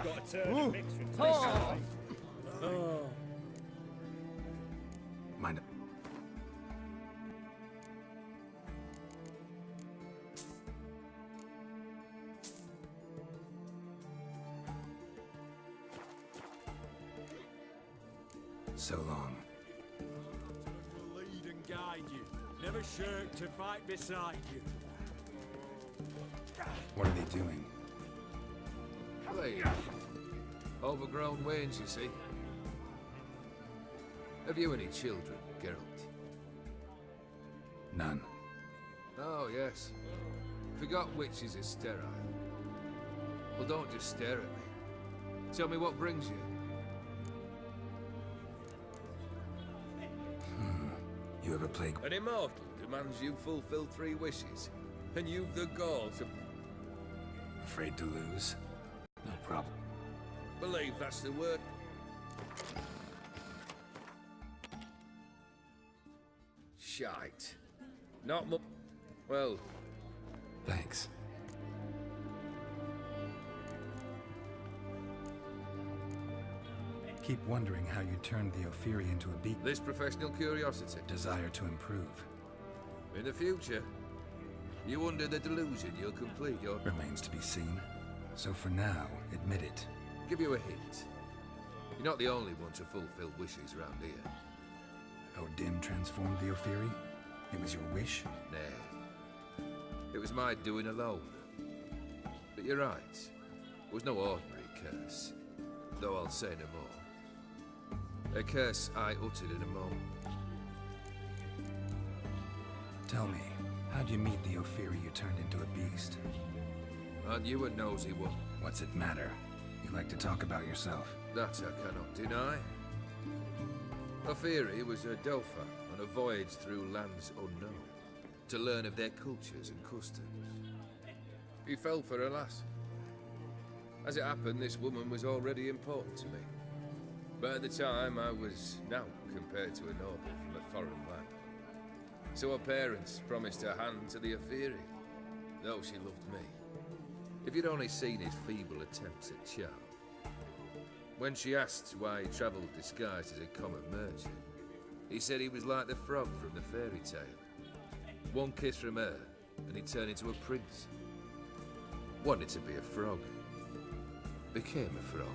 got to turn and mix with taste. Oh. Mind it. So long. Will lead and guide you. Never shirk to fight beside you. What are they doing? Playing. Overgrown wains, you see. Have you any children, Geralt? None. Oh, yes. Forgot witches are sterile. Well, don't just stare at me. Tell me what brings you. You ever play... An immortal demands you fulfill 3 wishes, and you've the gall to... Afraid to lose? No problem. Believe that's the word. Shite. Not mu... Well... Thanks. Keep wondering how you turned the Ophiri into a beat. This professional curiosity. Desire to improve. In the future, you under the delusion you'll complete your... Remains to be seen. So for now, admit it. Give you a hint. You're not the only one to fulfill wishes around here. Odin transformed the Ophiri? It was your wish? Nay. It was my doing alone. But you're right. It was no ordinary curse. Though I'll say no more. A curse I uttered in a moment. Tell me, how'd you meet the Ophiri you turned into a beast? Aren't you a nosy one? What's it matter? You like to talk about yourself. That I cannot deny. Ophiri was a Dauphin on a voyage through lands unknown, to learn of their cultures and customs. He fell for a lass. As it happened, this woman was already important to me. But at the time, I was now compared to a noble from a foreign land. So her parents promised her hand to the Ophiri, though she loved me. If you'd only seen his feeble attempts at charm. When she asked why he travelled disguised as a common merchant, he said he was like the frog from the fairy tale. One kiss from her, and he turned into a prince. Wanted to be a frog. Became a frog.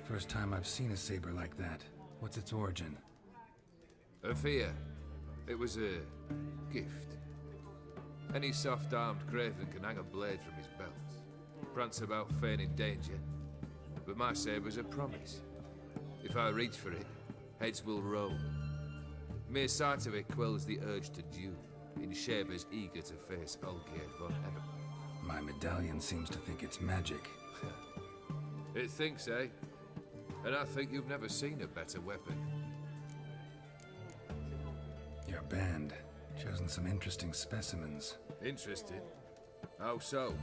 First time I've seen a saber like that. What's its origin? A fear. It was a gift. Any soft-armed craven can hang a blade from his belt, prance about feigning danger. But my saber's a promise. If I reach for it, heads will roll. Mere sight of it quells the urge to duel, in shavers eager to face Olgierd von Evan. My medallion seems to think it's magic. It thinks, eh? And I think you've never seen a better weapon. Your band. Chosen some interesting specimens. Interesting? How so?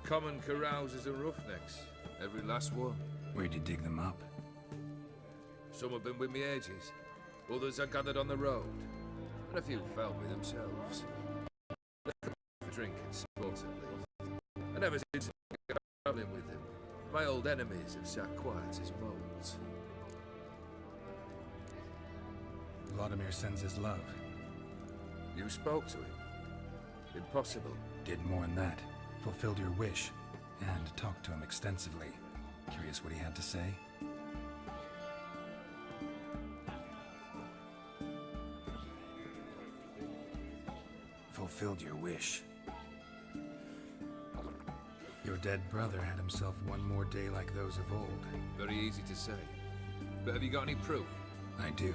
Common carousers and roughnecks. Every last one. Where'd you dig them up? Some have been with me ages. Others I gathered on the road. And a few found me themselves. For drink and sport at least. And ever since I got travelling with them, my old enemies have sat quiet as moles. Vladimir sends his love. You spoke to him? Impossible. Did more than that. Fulfilled your wish. And talked to him extensively. Curious what he had to say? Fulfilled your wish. Your dead brother had himself one more day like those of old. Very easy to say. But have you got any proof? I do.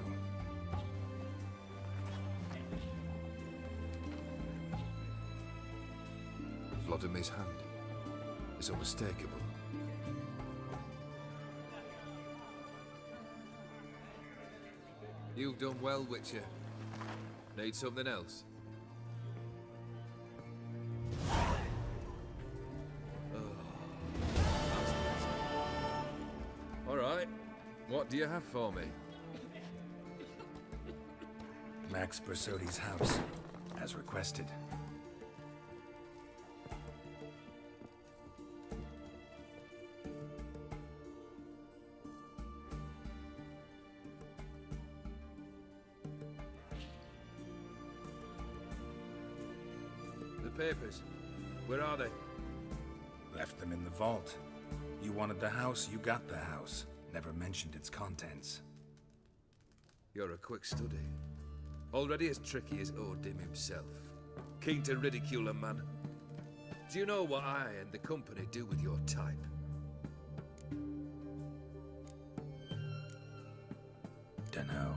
Vladimir's hand is unmistakable. You've done well, Witcher. Need something else? Alright, what do you have for me? Max Bersodi's house, as requested. papers. Where are they? Left them in the vault. You wanted the house, you got the house. Never mentioned its contents. You're a quick study. Already as tricky as Odin himself. Keen to ridicule a man. Do you know what I and the company do with your type? Dunno.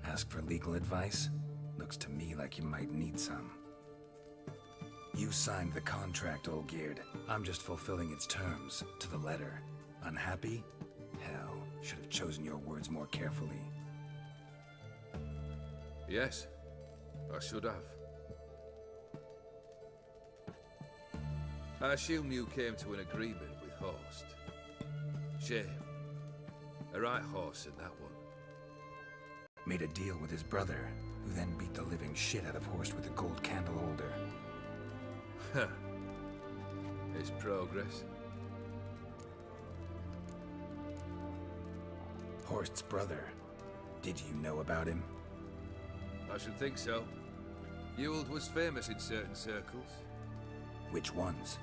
Ask for legal advice? Looks to me like you might need some. You signed the contract, Olgierd. I'm just fulfilling its terms, to the letter. Unhappy? Hell, should have chosen your words more carefully. Yes, I should have. I assume you came to an agreement with Horst. Shame. A right horse in that one. Made a deal with his brother, who then beat the living shit out of Horst with a gold candle holder. Huh. It's progress. Horst's brother. Did you know about him? I should think so. Ewald was famous in certain circles. Which ones?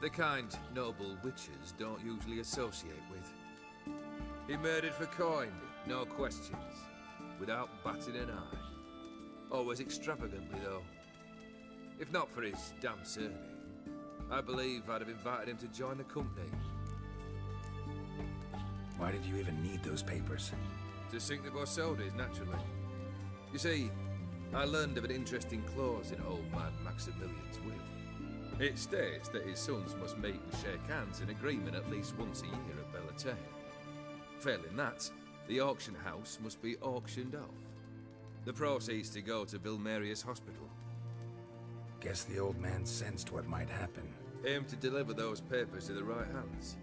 The kind noble witches don't usually associate with. He murdered for coin, no questions, without batting an eye. Always extravagantly, though. If not for his damn surname, I believe I'd have invited him to join the company. Why did you even need those papers? To sink the Borsodis, naturally. You see, I learned of an interesting clause in old man Maximilian's will. It states that his sons must meet and shake hands in agreement at least once a year at Bellatane. Failing that, the auction house must be auctioned off. The proceeds to go to Vilmeria's hospital. Guess the old man sensed what might happen. Aimed to deliver those papers to the right hands.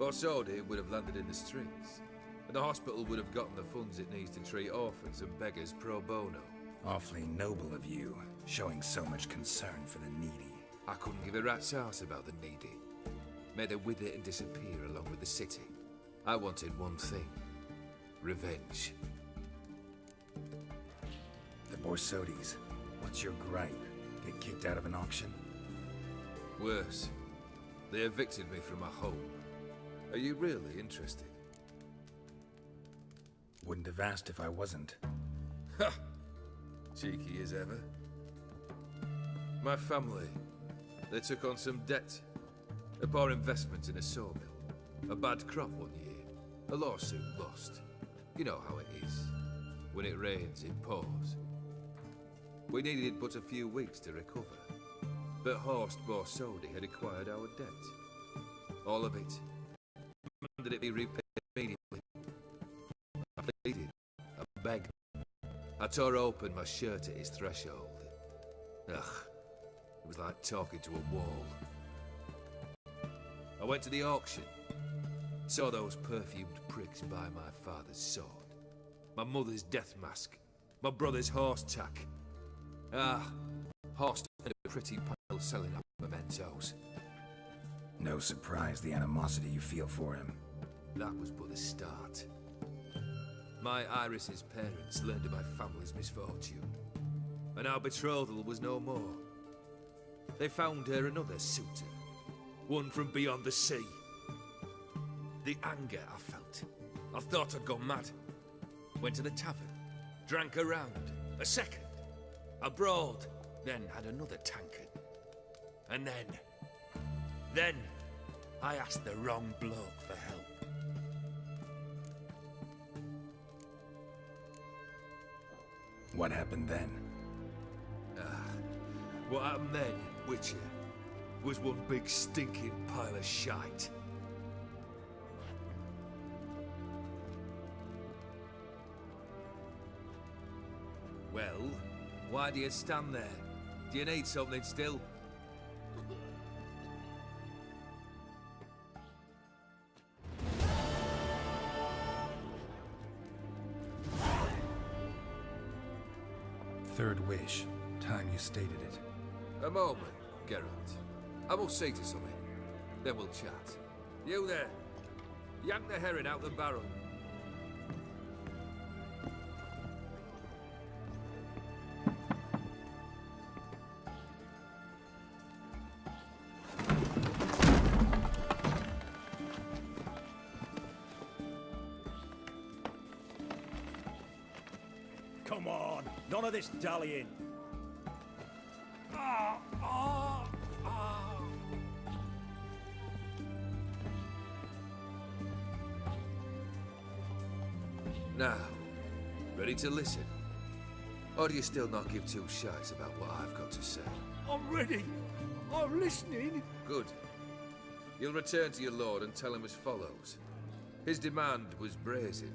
Borsodi would have landed in the streets, and the hospital would have gotten the funds it needs to treat orphans and beggars pro bono. Awfully noble of you, showing so much concern for the needy. I couldn't give a rat's ass about the needy. Made her wither and disappear along with the city. I wanted one thing. Revenge. The Borsodis. What's your gripe? Get kicked out of an auction? Worse. They evicted me from my home. Are you really interested? Wouldn't have asked if I wasn't. Ha! Cheeky as ever. My family, they took on some debt. A poor investment in a sawmill. A bad crop one year. A lawsuit lost. You know how it is. When it rains, it pours. We needed but a few weeks to recover. But Horst Borsodi had acquired our debt. All of it. Demanded it be repaid immediately. I pleaded. I begged. I tore open my shirt at his threshold. Ugh. It was like talking to a wall. I went to the auction. Saw those perfumed pricks buy my father's sword. My mother's death mask. My brother's horse tack. Ah, Horst and a pretty pile selling up mementos. No surprise the animosity you feel for him. That was but the start. My Iris's parents learned of my family's misfortune, and our betrothal was no more. They found her another suitor, one from beyond the sea. The anger I felt, I thought I'd gone mad. Went to the tavern, drank a round, a second, a broad, then had another tankard. And then I asked the wrong bloke for help. What happened then? What happened then, Witcher, was one big stinking pile of shite. Well, why do you stand there? Do you need something still? Third wish. Time you stated it. A moment, Geralt. I will see to something. Then we'll chat. You there. Yank the herring out the barrel. Come on, none of this dallying. Now, ready to listen? Or do you still not give two shites about what I've got to say? I'm ready. I'm listening. Good. You'll return to your lord and tell him as follows. His demand was brazen.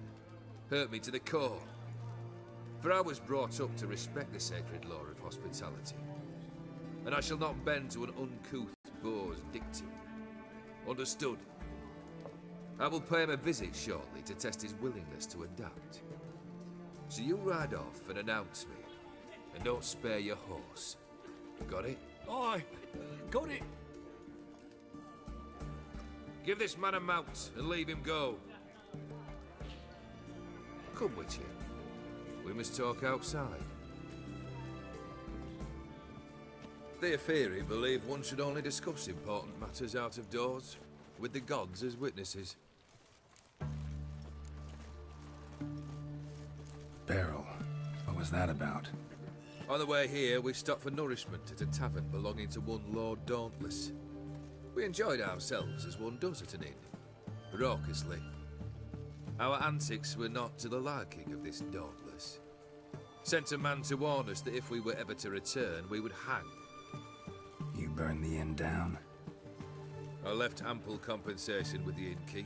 Hurt me to the core. For I was brought up to respect the sacred law of hospitality. And I shall not bend to an uncouth boor's dictum. Understood? I will pay him a visit shortly to test his willingness to adapt. So you ride off and announce me. And don't spare your horse. Got it? Aye, got it. Give this man a mount and leave him go. Come with you. We must talk outside. The Aetheri believe one should only discuss important matters out of doors, with the gods as witnesses. Beryl, what was that about? On the way here, we stopped for nourishment at a tavern belonging to one Lord Dauntless. We enjoyed ourselves as one does at an inn, raucously. Our antics were not to the liking of this Dauntless. Sent a man to warn us that if we were ever to return, we would hang. You burned the inn down? I left ample compensation with the innkeep.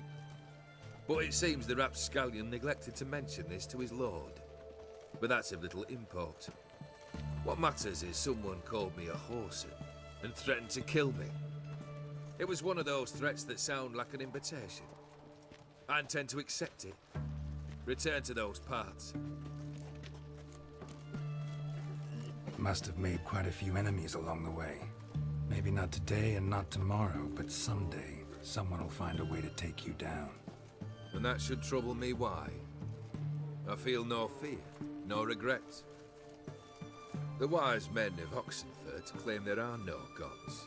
But it seems the rapscallion neglected to mention this to his lord. But that's of little import. What matters is someone called me a whoreson and threatened to kill me. It was one of those threats that sound like an invitation. I intend to accept it. Return to those parts. Must have made quite a few enemies along the way. Maybe not today and not tomorrow, but someday, someone will find a way to take you down. And that should trouble me why? I feel no fear, no regret. The wise men of Oxenfurt claim there are no gods.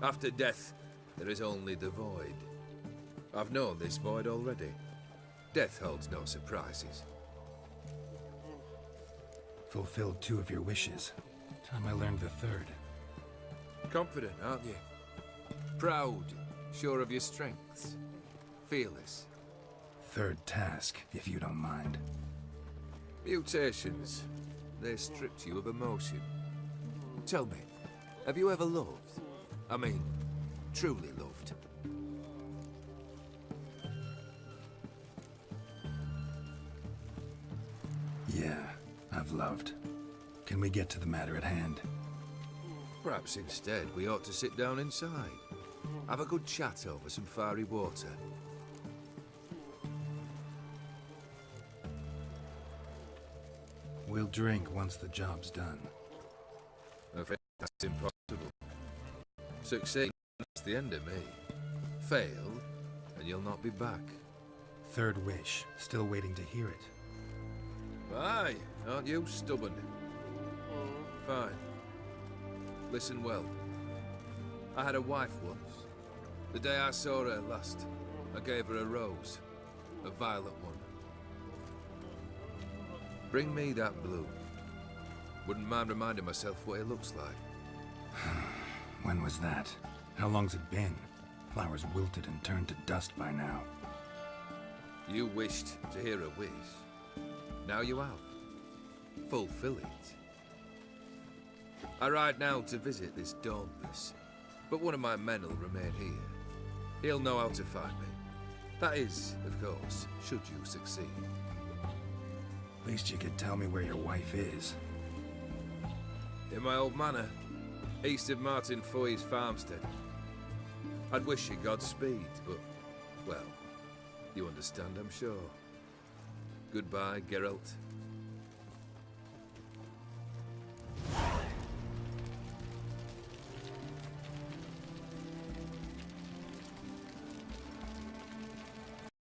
After death, there is only the void. I've known this void already. Death holds no surprises. Fulfilled 2 of your wishes. Time I learned the 3rd. Confident, aren't you? Proud, sure of your strengths. Fearless. 3rd task, if you don't mind. Mutations. They stripped you of emotion. Tell me, have you ever loved? I mean, truly loved? Yeah, I've loved. Can we get to the matter at hand? Perhaps instead we ought to sit down inside. Have a good chat over some fiery water. We'll drink once the job's done. I think that's impossible. Succeed, that's the end of me. Fail, and you'll not be back. 3rd wish, still waiting to hear it. Aye, aren't you stubborn? Fine. Listen well. I had a wife once. The day I saw her last, I gave her a rose. A violet one. Bring me that bloom. Wouldn't mind reminding myself what it looks like. When was that? How long's it been? Flowers wilted and turned to dust by now. You wished to hear a wish. Now you have. Fulfill it. I ride now to visit this Dauntless, but one of my men will remain here. He'll know how to find me. That is, of course, should you succeed. Least you could tell me where your wife is. In my old manor, east of Martin Foy's farmstead. I'd wish you Godspeed, but, well, you understand, I'm sure. Goodbye, Geralt.